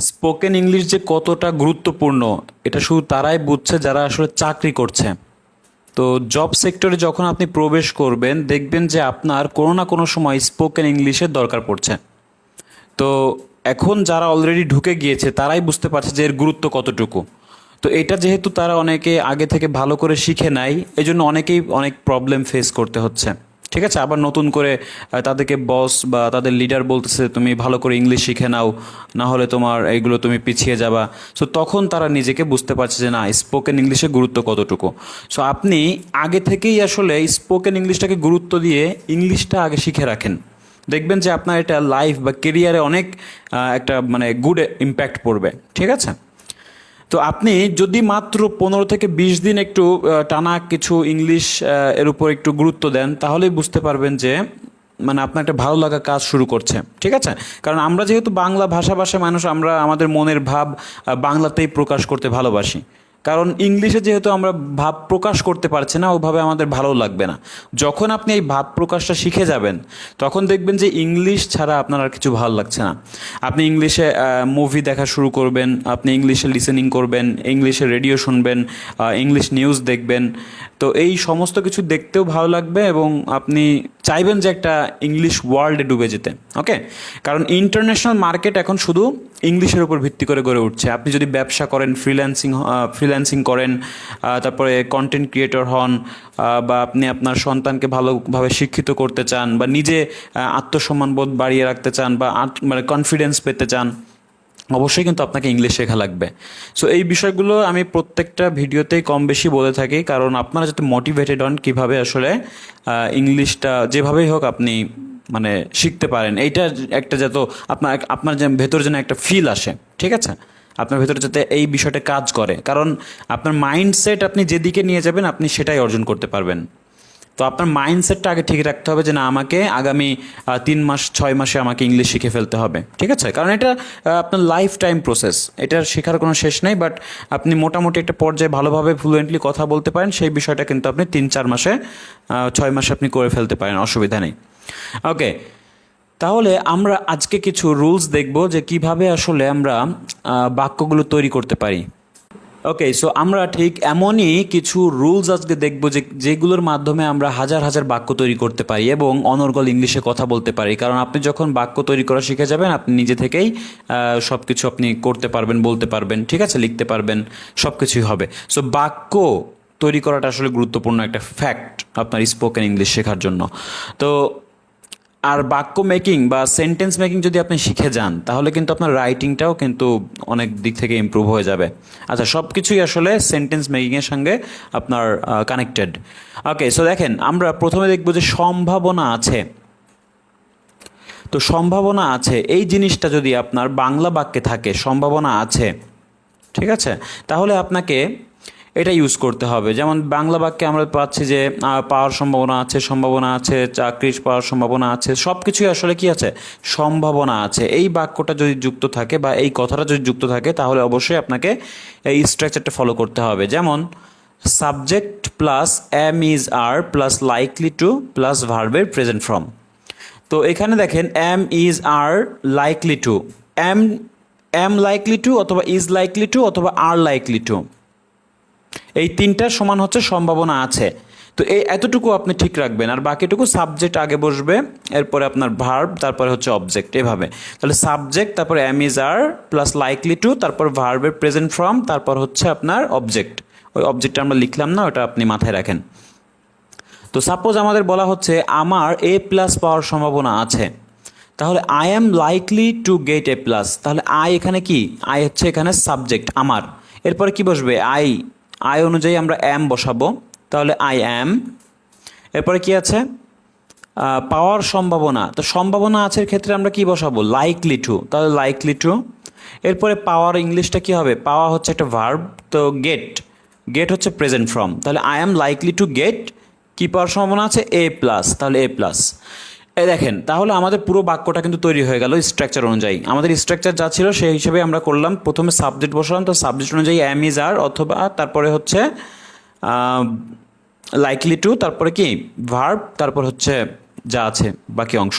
Spoken English যে কতটা গুরুত্বপূর্ণ এটা শুধু তারাই বুঝছে যারা আসলে চাকরি করছে। তো জব সেক্টরে যখন আপনি প্রবেশ করবেন দেখবেন যে আপনার কোনো না কোনো সময় স্পোকেন ইংলিশের দরকার পড়ছে। তো এখন যারা অলরেডি ঢুকে গিয়েছে তারাই বুঝতে পারছে যে এর গুরুত্ব কতটুকু। তো এটা যেহেতু তারা অনেকে আগে থেকে ভালো করে শিখে নাই, এই জন্য অনেকেই অনেক প্রবলেম ফেস করতে হচ্ছে। ঠিক আছে, আবার নতুন করে তাদেরকে বস বা তাদের লিডার বলতেছে তুমি ভালো করে ইংলিশ শিখে নাও, না হলে তোমার এইগুলো তুমি পিছিয়ে যাবা। সো তখন তারা নিজেকে বুঝতে পারছে যে না, স্পোকেন ইংলিশের গুরুত্ব কতটুকু। সো আপনি আগে থেকেই আসলে স্পোকেন ইংলিশটাকে গুরুত্ব দিয়ে ইংলিশটা আগে শিখে রাখেন, দেখবেন যে আপনার এটা লাইফ বা কেরিয়ারে অনেক একটা মানে গুড ইম্প্যাক্ট পড়বে। ঠিক আছে, তো আপনি যদি মাত্র 15 থেকে 20 দিন একটু টানা কিছু ইংলিশ এর উপর একটু গুরুত্ব দেন, তাহলেই বুঝতে পারবেন যে মানে আপনার একটা ভালো লাগা কাজ শুরু করছে। ঠিক আছে, কারণ আমরা যেহেতু বাংলা ভাষাভাষী মানুষ, আমরা আমাদের মনের ভাব বাংলাতেই প্রকাশ করতে ভালোবাসি। কারণ ইংলিশে যেহেতু আমরা ভাব প্রকাশ করতে পারছি না, ওভাবে আমাদের ভালো লাগবে না। যখন আপনি এই ভাব প্রকাশটা শিখে যাবেন, তখন দেখবেন যে ইংলিশ ছাড়া আপনার আর কিছু ভালো লাগছে না। আপনি ইংলিশে মুভি দেখা শুরু করবেন, আপনি ইংলিশে লিসেনিং করবেন, ইংলিশে রেডিও শুনবেন, ইংলিশ নিউজ দেখবেন। তো এই সমস্ত কিছু দেখতেও ভালো লাগবে এবং আপনি চাইবেন যে একটা ইংলিশ ওয়ার্ল্ডে ডুবে যেতে। ওকে, কারণ ইন্টারন্যাশনাল মার্কেট এখন শুধু ইংলিশের উপর ভিত্তি করে গড়ে উঠছে। আপনি যদি ব্যবসা করেন, ফ্রিল্যান্সিং করেন, তারপরে কন্টেন্ট ক্রিয়েটর হন, বা আপনি আপনার সন্তানকে ভালোভাবে শিক্ষিত করতে চান, বা নিজে আত্মসম্মানবোধ বাড়িয়ে রাখতে চান, বা মানে কনফিডেন্স পেতে চান, অবশ্যই কিন্তু আপনাকে ইংলিশ শেখা লাগবে। সো এই বিষয়গুলো আমি প্রত্যেকটা ভিডিওতেই কম বেশি বলে থাকি, কারণ আপনারা যাতে মোটিভেটেড হন কীভাবে আসলে ইংলিশটা যেভাবেই হোক আপনি মানে শিখতে পারেন। এইটা একটা যাতে আপনার আপনার যে ভেতর যেন একটা ফিল আসে। ঠিক আছে, আপনার ভেতরে যাতে এই বিষয়টা কাজ করে, কারণ আপনার মাইন্ডসেট আপনি যেদিকে নিয়ে যাবেন আপনি সেটাই অর্জন করতে পারবেন। তো আপনার মাইন্ডসেটটা আগে ঠিক রাখতে হবে যে না, আমাকে আগামী 3 মাস 6 মাসে আমাকে ইংলিশ শিখে ফেলতে হবে। ঠিক আছে, কারণ এটা আপনার লাইফ টাইম প্রসেস, এটার শেখার কোনো শেষ নেই। বাট আপনি মোটামুটি একটা পর্যায়ে ভালোভাবে ফ্লুয়েন্টলি কথা বলতে পারেন, সেই বিষয়টা কিন্তু আপনি 3-4 মাসে 6 মাসে আপনি করে ফেলতে পারেন, অসুবিধা নেই। ওকে, তাহলে আমরা আজকে কিছু রুলস দেখব যে কিভাবে আসলে আমরা বাক্যগুলো তৈরি করতে পারি। ওকে, সো আমরা ঠিক এমনই কিছু রুলস আজকে দেখব যে যেগুলোর মাধ্যমে আমরা হাজার হাজার বাক্য তৈরি করতে পারি এবং অনর্গল ইংলিশে কথা বলতে পারি। কারণ আপনি যখন বাক্য তৈরি করা শিখে যাবেন, আপনি নিজে থেকেই সব কিছু আপনি করতে পারবেন, বলতে পারবেন, ঠিক আছে, লিখতে পারবেন, সব কিছুই হবে। সো বাক্য তৈরি করাটা আসলে গুরুত্বপূর্ণ একটা ফ্যাক্ট আপনার স্পোকেন ইংলিশ শেখার জন্য। তো আর বাক্য মেকিং বা সেন্টেন্স মেকিং যদি আপনি শিখে যান, তাহলে কিন্তু আপনার রাইটিংটাও কিন্তু অনেক দিক থেকে ইমপ্রুভ হয়ে যাবে। আচ্ছা, সব কিছুই আসলে সেন্টেন্স মেকিংয়ের সঙ্গে আপনার কানেক্টেড। ওকে, সো দেখেন, আমরা প্রথমে দেখব যে সম্ভাবনা আছে। তো সম্ভাবনা আছে এই জিনিসটা যদি আপনার বাংলা বাক্যে থাকে, সম্ভাবনা আছে, ঠিক আছে, তাহলে আপনাকে এটা ইউজ করতে হবে। যেমন বাংলা বাক্যে আমরা পাচ্ছি যে পাওয়ার সম্ভাবনা আছে, সম্ভাবনা আছে, চাকরির পাওয়ার সম্ভাবনা আছে, সব কিছুই আসলে কি আছে, সম্ভাবনা আছে। এই বাক্যটা যদি যুক্ত থাকে বা এই কথাটা যদি যুক্ত থাকে, তাহলে অবশ্যই আপনাকে এই স্ট্রাকচারটা ফলো করতে হবে। যেমন subject plus am is are plus likely to plus ভার্বের প্রেজেন্ট ফর্ম। তো এখানে দেখেন am is are likely to, am am likely to অথবা ইজ লাইকলি টু অথবা আর লাইকলি টু, এই তিনটার সমান হচ্ছে সম্ভাবনা আছে। তো এই এতটুকু আপনি ঠিক রাখবেন, আর বাকিটুকু সাবজেক্ট আগে বসবে, এরপরে আপনার ভার্ব, তারপরে হচ্ছে অবজেক্ট, এভাবে। তাহলে সাবজেক্ট, তারপর am is are plus likely to, তারপর ভার্বের প্রেজেন্ট ফর্ম, তারপর হচ্ছে আপনার অবজেক্ট। ওই অবজেক্টটা আমরা লিখলাম না, ওটা আপনি মাথায় রাখেন। তো সাপোজ আমাদের বলা হচ্ছে আমার এ প্লাস পাওয়ার সম্ভাবনা আছে, তাহলে I am likely to get A plus. তাহলে আই এখানে কি, আই হচ্ছে এখানে সাবজেক্ট আমার, এরপরে কি বসবে, আই, আই অনুযায়ী আমরা অ্যাম বসাবো, তাহলে আই অ্যাম। এরপরে কি আছে, পাওয়ার সম্ভাবনা, তো সম্ভাবনা আছে ক্ষেত্রে আমরা কি বসাবো, লাইকলি টু, তাহলে লাইকলি টু। এরপরে পাওয়ার ইংলিশটা কি হবে, পাওয়া হচ্ছে একটা ভার্ব, তো গেট, গেট হচ্ছে প্রেজেন্ট ফর্ম, তাহলে I am likely to gate, কি পাওয়ার সম্ভাবনা আছে, এ প্লাস, তাহলে এ প্লাস। এই দেখেন, তাহলে আমাদের পুরো বাক্যটা কিন্তু তৈরি হয়ে গেল স্ট্রাকচার অনুযায়ী। আমাদের স্ট্রাকচার যা ছিল সেই হিসেবে আমরা করলাম, প্রথমে সাবজেক্ট বসালাম, তো সাবজেক্ট অনুযায়ী এম ইজ আর অথবা তারপরে হচ্ছে লাইকলি টু, তারপরে কি ভার্ব, তারপর হচ্ছে যা আছে বাকি অংশ।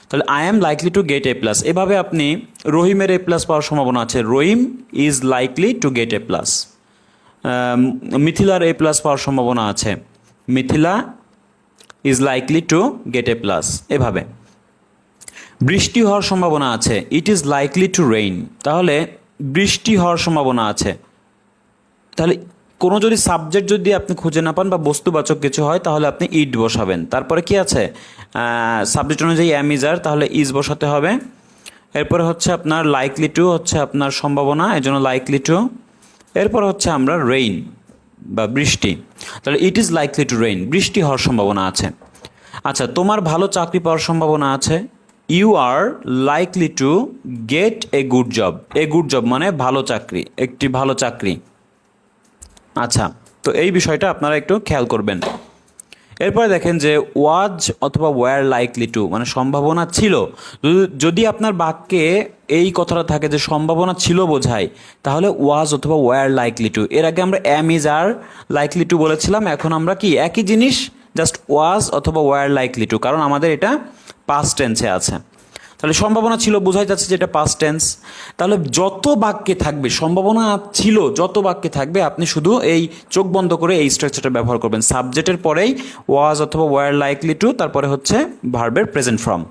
তাহলে I am likely to get A plus, এভাবে আপনি রহিমের এ প্লাস পাওয়ার সম্ভাবনা আছে, Rahim is likely to get A plus. মিথিলার এ প্লাস পাওয়ার সম্ভাবনা আছে, Mithila is likely to get A plus. এভাবে বৃষ্টি হওয়ার সম্ভাবনা আছে, it is likely to rain, তাহলে বৃষ্টি হওয়ার সম্ভাবনা আছে। তাহলে কোনো যদি সাবজেক্ট যদি আপনি খুঁজে না পান বা বস্তুবাচক কিছু হয় তাহলে আপনি ইট বসাবেন। তারপরে কি আছে, সাবজেক্ট অনুযায়ী অ্যাম ইজ আর, তাহলে ইজ বসাতে হবে। এরপরে হচ্ছে আপনার লাইকলি টু হচ্ছে আপনার সম্ভাবনা, এই জন্য লাইকলি টু। এরপর হচ্ছে আমরা রেইন বা বৃষ্টি, তাহলে ইট ইজ লাইকলি টু রেইন, বৃষ্টি হওয়ার সম্ভাবনা আছে। আচ্ছা, তোমার ভালো চাকরি পাওয়ার সম্ভাবনা আছে, you are likely to get a good job. A good job মানে ভালো চাকরি, একটি ভালো চাকরি। আচ্ছা, তো এই বিষয়টা আপনারা একটু খেয়াল করবেন। এরপরে দেখেন যে ওয়াজ অথবা ওয়্যার লাইকলি টু মানে সম্ভাবনা ছিল। যদি আপনার বাক্যে এই কথাটা থাকে যে সম্ভাবনা ছিল বোঝায়, তাহলে ওয়াজ অথবা ওয়্যার লাইকলি টু। এর আগে আমরা am is are likely two বলেছিলাম, এখন আমরা কি একই জিনিস, জাস্ট ওয়াজ অথবা ওয়্যার লাইকলি টু, কারণ আমাদের এটা পাস্ট টেন্সে আছে। তাহলে সম্ভাবনা ছিল বোঝাই যাচ্ছে যে এটা পাস্ট টেন্স। তাহলে যত বাক্যে থাকবে সম্ভাবনা ছিল, যত বাক্যে থাকবে আপনি শুধু এই চোখ বন্ধ করে এই স্ট্রাকচারটা ব্যবহার করবেন। সাবজেক্টের পরেই ওয়াজ অথবা ওয়্যার লাইকলি টু, তারপরে হচ্ছে ভার্বের প্রেজেন্ট ফর্ম।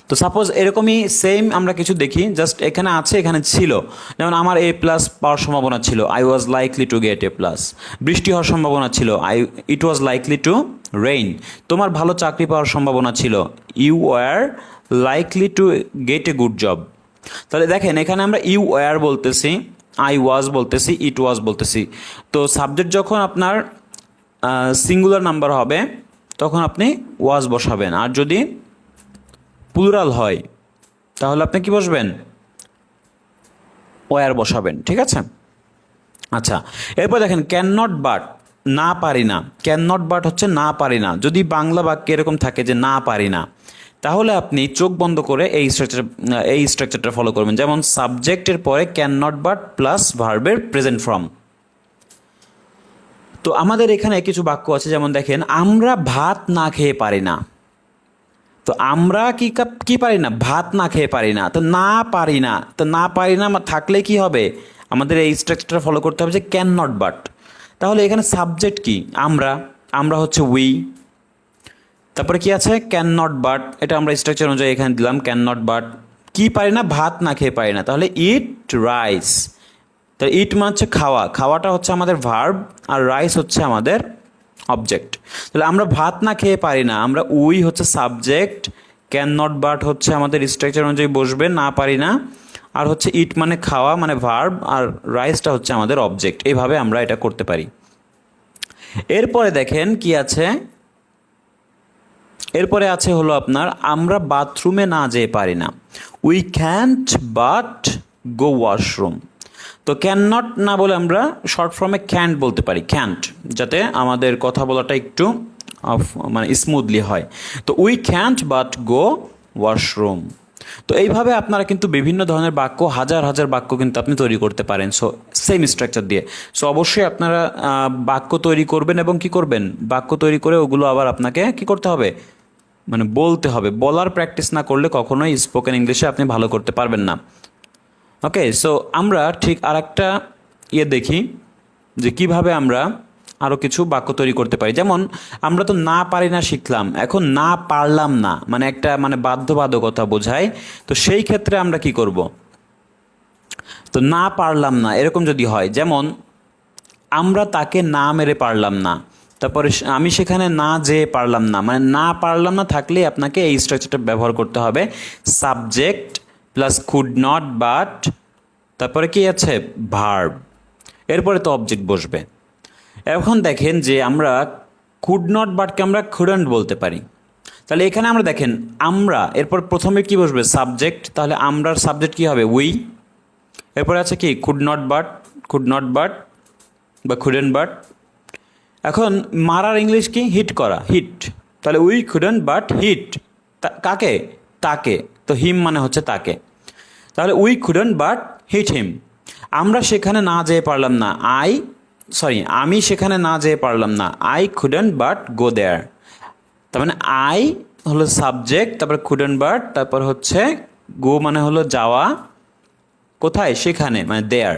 তো সাপোজ এরকমই সেম আমরা কিছু দেখি, জাস্ট এখানে আছে এখানে ছিল, যেমন আমার এ প্লাস পাওয়ার সম্ভাবনা ছিল, I was likely to get A plus. বৃষ্টি হওয়ার সম্ভাবনা ছিল, it was likely to rain. তোমার ভালো চাকরি পাওয়ার সম্ভাবনা ছিল, you were likely to get a good job. তাহলে দেখেন এখানে আমরা ইউ ওয়ার বলতেছি, আই ওয়াজ বলতেছি, ইট ওয়াজ বলতেছি। তো সাবজেক্ট যখন আপনার সিঙ্গুলার নাম্বার হবে তখন আপনি ওয়াজ বসাবেন, আর যদি প্লুরাল হয় তাহলে আপনি কি বসবেন, ওয়ার বসাবেন। ঠিক আছে? আচ্ছা, এরপর দেখেন ক্যান নট বাট, না পারি না। ক্যান নট বাট হচ্ছে না পারি না। যদি বাংলা বাক্যে এরকম থাকে যে না পারি না, তাহলে আপনি চোখ বন্ধ করে এই স্ট্রাকচারটা ফলো করবেন। যেমন সাবজেক্টের পরে ক্যান নট বাট প্লাস ভার্বের প্রেজেন্ট ফর্ম। তো আমাদের এখানে কিছু বাক্য আছে, যেমন দেখেন আমরা ভাত না খেয়ে পারি না। তো আমরা কি পারি না, ভাত না খেয়ে পারি না। তো না পারি না, তো না পারি না থাকলে কি হবে, আমাদের এই স্ট্রাকচারটা ফলো করতে হবে যে ক্যান নট বাট। তাহলে এখানে সাবজেক্ট কি, আমরা হচ্ছে উই। তারপরে কি আছে, ক্যান নট বাট, এটা আমরা স্ট্রাকচার অনুযায়ী এখানে দিলাম ক্যান নট বাট। কি পারি না, ভাত না খেয়ে পারি না, তাহলে ইট রাইস। তো ইট মানে হচ্ছে খাওয়া, খাওয়াটা হচ্ছে আমাদের ভার্ব, আর রাইস হচ্ছে আমাদের অবজেক্ট। তাহলে আমরা ভাত না খেয়ে পারি না, আমরা উই হচ্ছে সাবজেক্ট, ক্যান নট বাট হচ্ছে আমাদের স্ট্রাকচার অনুযায়ী বসবে না পারি না, আর হচ্ছে ইট মানে খাওয়া মানে ভার্ব, আর রাইসটা হচ্ছে আমাদের অবজেক্ট। এইভাবে আমরা এটা করতে পারি। এরপরে দেখেন কি আছে, এরপরে আছে হলো আপনার আমরা বাথরুমে না যেতে পারি না, we can't but go washroom. তো ক্যান নট না বলে আমরা শর্ট ফর্মে ক্যান্ট বলতে পারি, ক্যান্ট, যাতে আমাদের কথা বলাটা একটু মানে স্মুথলি হয়। তো we can't but go washroom. তো এইভাবে আপনারা কিন্তু বিভিন্ন ধরনের বাক্য, হাজার হাজার বাক্য কিন্তু আপনি তৈরি করতে পারেন, সো সেম স্ট্রাকচার দিয়ে। সো অবশ্যই আপনারা বাক্য তৈরি করবেন এবং কি করবেন, বাক্য তৈরি করে ওগুলো আবার আপনাকে কি করতে হবে, মানে বলতে হবে। বলার প্র্যাকটিস না করলে কখনোই স্পোকেন ইংলিশে আপনি ভালো করতে পারবেন না। ওকে, সো আমরা ঠিক আর একটা দেখি যে কিভাবে আমরা আরও কিছু বাক্য তৈরি করতে পারি। যেমন আমরা তো না পারি না শিখলাম, এখন না পারলাম না মানে একটা মানে বাধ্যবাধকতা বোঝায়। তো সেই ক্ষেত্রে আমরা কি করব, তো না পারলাম না এরকম যদি হয়, যেমন আমরা তাকে না মেরে পারলাম না, তারপরে আমি সেখানে না যেয়ে পারলাম না, মানে না পারলাম না থাকলে আপনাকে এই স্ট্রাকচারটা ব্যবহার করতে হবে, subject plus could not but, তারপরে কি আছে ভার্ব, এরপরে তো অবজেক্ট বসবে। এখন দেখেন যে আমরা কুড নট বাটকে আমরা কুডন্ট বলতে পারি। তাহলে এখানে আমরা দেখেন আমরা, এরপর প্রথমে কি বসবে সাবজেক্ট, তাহলে আমরার সাবজেক্ট কি হবে উই। এরপরে আছে কি কুড নট বাট বা কুডন্ট বাট। এখন মারার ইংলিশ কি, হিট করা, হিট। তাহলে উই কুডন্ট বাট হিট কাকে, তাকে। তো হিম মানে হচ্ছে তাকে, তাহলে উই কুডন্ট বাট হিট হিম। আমরা সেখানে না যেতে পারলাম না, আমি সেখানে না যেতে পারলাম না, আই কুডন্ট বাট গো দেয়ার। তার মানে আই হলো সাবজেক্ট, তারপর কুডন্ট বাট, তারপর হচ্ছে গো মানে হলো যাওয়া, কোথায়, সেখানে, মানে দেয়ার।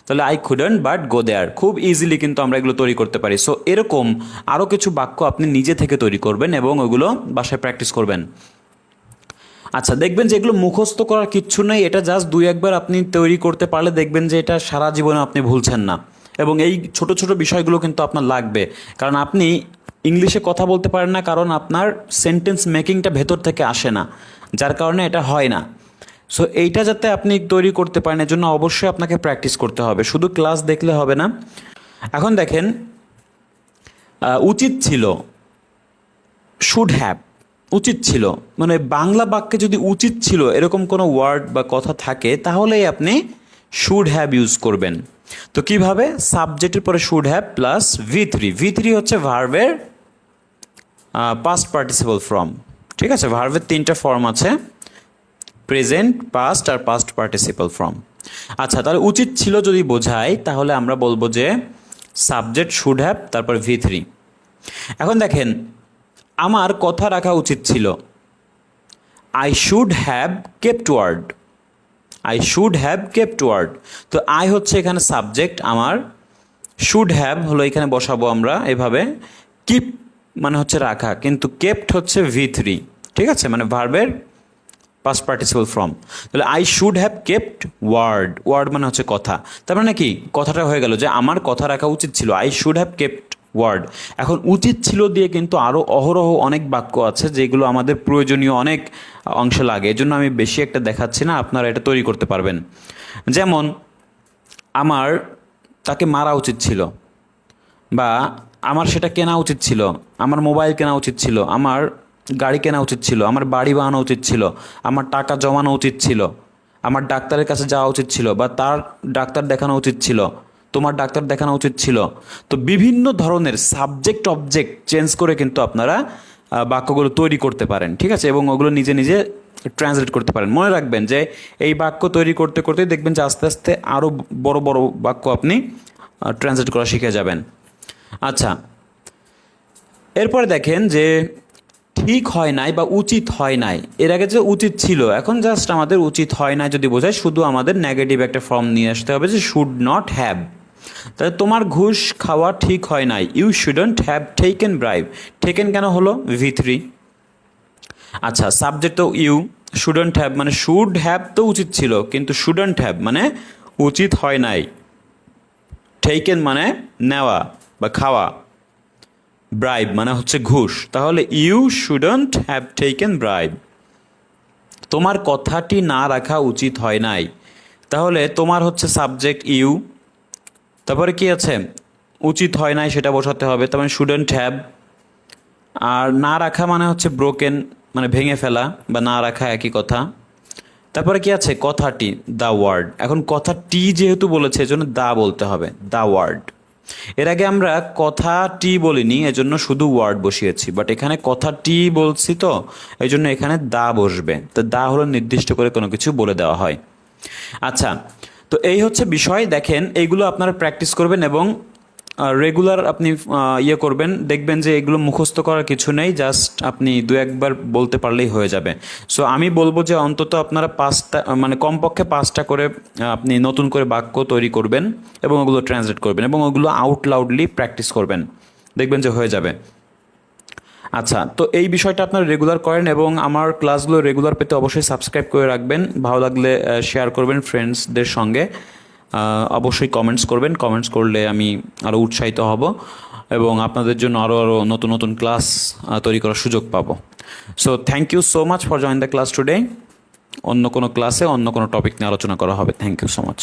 তাহলে আই কুডন্ট বাট গো দেয়ার, খুব ইজিলি কিন্তু আমরা এগুলো তৈরি করতে পারি। সো এরকম আরও কিছু বাক্য আপনি নিজে থেকে তৈরি করবেন এবং ওগুলো বাসায় প্র্যাকটিস করবেন। আচ্ছা, দেখবেন যে এগুলো মুখস্থ করার কিচ্ছু নেই, এটা জাস্ট 2-1 বার আপনি তৈরি করতে পারলে দেখবেন যে এটা সারা জীবনে আপনি ভুলছেন না। এবং এই ছোট ছোট বিষয়গুলো কিন্তু আপনার লাগবে, কারণ আপনি ইংলিশে কথা বলতে পারেন না, কারণ আপনার সেন্টেন্স মেকিংটা ভেতর থেকে আসে না, যার কারণে এটা হয় না। সো এইটা যাতে আপনি তৈরি করতে পারেন, এর জন্য অবশ্যই আপনাকে প্র্যাকটিস করতে হবে, শুধু ক্লাস দেখলে হবে না। এখন দেখেন, উচিত ছিল, শুড হ্যাভ, উচিত ছিল, মানে বাংলা বাক্যে যদি উচিত ছিল এরকম কোনো ওয়ার্ড বা কথা থাকে তাহলেই আপনি শুড হ্যাভ ইউজ করবেন। তো কিভাবে? সাবজেক্টের পরে should have plus V three হচ্ছে ভার্বের পাস্ট পার্টিসিপল ফর্ম। ঠিক আছে, ভার্বের 3টা ফর্ম আছে, প্রেজেন্ট, পাস্ট আর পাস্ট পার্টিসিপল ফর্ম। আচ্ছা, তাহলে উচিত ছিল যদি বোঝায় তাহলে আমরা বলবো যে সাবজেক্ট শুড হ্যাভ তারপর ভি3। এখন দেখেন, আমার কথা রাখা উচিত ছিল, I should have kept word, I should have kept word. তো আই হচ্ছে এখানে সাবজেক্ট আমার, শুড হ্যাভ হলো এখানে বসাবো আমরা এভাবে, কিপ মানে হচ্ছে রাখা, কিন্তু কেপ্ট হচ্ছে ভি3। ঠিক আছে, মানে ভার্বের পাস্ট পার্টিসিপল ফর্ম। তাহলে I should have kept word, word মানে হচ্ছে কথা, তার মানে কি কথাটা হয়ে গেল যে আমার কথা রাখা উচিত ছিল, I should have kept word. এখন উচিত ছিল দিয়ে কিন্তু আরও অহরহ অনেক বাক্য আছে যেগুলো আমাদের প্রয়োজনীয় অনেক অংশে লাগে, এজন্য আমি বেশি একটা দেখাচ্ছি না, আপনারা এটা তৈরি করতে পারবেন। যেমন আমার তাকে মারা উচিত ছিল, বা আমার সেটা কেনা উচিত ছিল, আমার মোবাইল কেনা উচিত ছিল, আমার গাড়ি কেনা উচিত ছিল, আমার বাড়ি বানানো উচিত ছিল, আমার টাকা জমানো উচিত ছিল, আমার ডাক্তারের কাছে যাওয়া উচিত ছিল, বা তার ডাক্তার দেখানো উচিত ছিল, তোমার ডাক্তার দেখানো উচিত ছিল। তো বিভিন্ন ধরনের সাবজেক্ট অবজেক্ট চেঞ্জ করে কিন্তু আপনারা বাক্যগুলো তৈরি করতে পারেন। ঠিক আছে, এবং ওগুলো নিজে নিজে ট্রান্সলেট করতে পারেন। মনে রাখবেন যে এই বাক্য তৈরি করতে করতে দেখবেন যে আস্তে আস্তে আরও বড় বড় বাক্য আপনি ট্রান্সলেট করা শিখে যাবেন। আচ্ছা, এরপরে দেখেন যে ঠিক হয় নাই বা উচিত হয় নাই, এর আগে যে উচিত ছিল, এখন জাস্ট আমাদের উচিত হয় নাই যদি বোঝায় শুধু আমাদের নেগেটিভ একটা ফর্ম নিয়ে আসতে হবে যে শুড নট হ্যাভ। তাহলে তোমার ঘুষ খাওয়া ঠিক হয় নাই, you shouldn't have taken bribe, taken কেন হলো ভি3। আচ্ছা, সাবজেক্ট তো ইউ, শুডন্ট হ্যাভ মানে শুড হ্যাভ তো উচিত ছিল, কিন্তু শুডন্ট হ্যাভ মানে উচিত হয় নাই, টেকেন মানে নেওয়া বা খাওয়া, ব্রাইব মানে হচ্ছে ঘুষ, তাহলে you shouldn't have taken bribe, তোমার কথাটি না রাখা উচিত হয় নাই। তাহলে তোমার হচ্ছে সাবজেক্ট ইউ, তারপরে কি আছে, উচিত হয় নাই সেটা বসাতে হবে, তার মানে শুডন্ট হ্যাভ। আর না রাখা মানে হচ্ছে ব্রোকেন, মানে ভেঙে ফেলা বা না রাখা একই কথা। তারপরে কি আছে, কথাটি, দ্য ওয়ার্ড। এখন কথাটি যেহেতু বলেছে এজন্য দা বলতে হবে, দ্য ওয়ার্ড। এর আগে আমরা কথাটি বলিনি, এজন্য শুধু ওয়ার্ড বসিয়েছি, বাট এখানে কথাটি বলছি তো এই জন্য এখানে দা বসবে। তো দা হলো নির্দিষ্ট করে কোনো কিছু বলে দেওয়া হয়। আচ্ছা, তো এই হচ্ছে বিষয়। দেখেন এইগুলো আপনারা প্র্যাকটিস করবেন এবং রেগুলার আপনি ইয়ে করবেন, দেখবেন যে এগুলো মুখস্থ করার কিছু নেই, জাস্ট আপনি 2-1 বার বলতে পারলেই হয়ে যাবে। সো আমি বলবো যে অন্তত আপনারা 5টা মানে কমপক্ষে 5টা করে আপনি নতুন করে বাক্য তৈরি করবেন এবং ওগুলো ট্রান্সলেট করবেন এবং ওগুলো আউট লাউডলি প্র্যাকটিস করবেন, দেখবেন যে হয়ে যাবে। আচ্ছা, তো এই বিষয়টা আপনারা রেগুলার করেন এবং আমার ক্লাসগুলো রেগুলার পেতে অবশ্যই সাবস্ক্রাইব করে রাখবেন। ভালো লাগলে শেয়ার করবেন ফ্রেন্ডসদের সঙ্গে, অবশ্যই কমেন্টস করবেন, কমেন্টস করলে আমি আরও উৎসাহিত হব এবং আপনাদের জন্য আরও আরও নতুন নতুন ক্লাস তৈরি করার সুযোগ পাবো। So thank you so much for join the class today. অন্য কোনো ক্লাসে অন্য কোনো টপিক নিয়ে আলোচনা করা হবে। Thank you so much.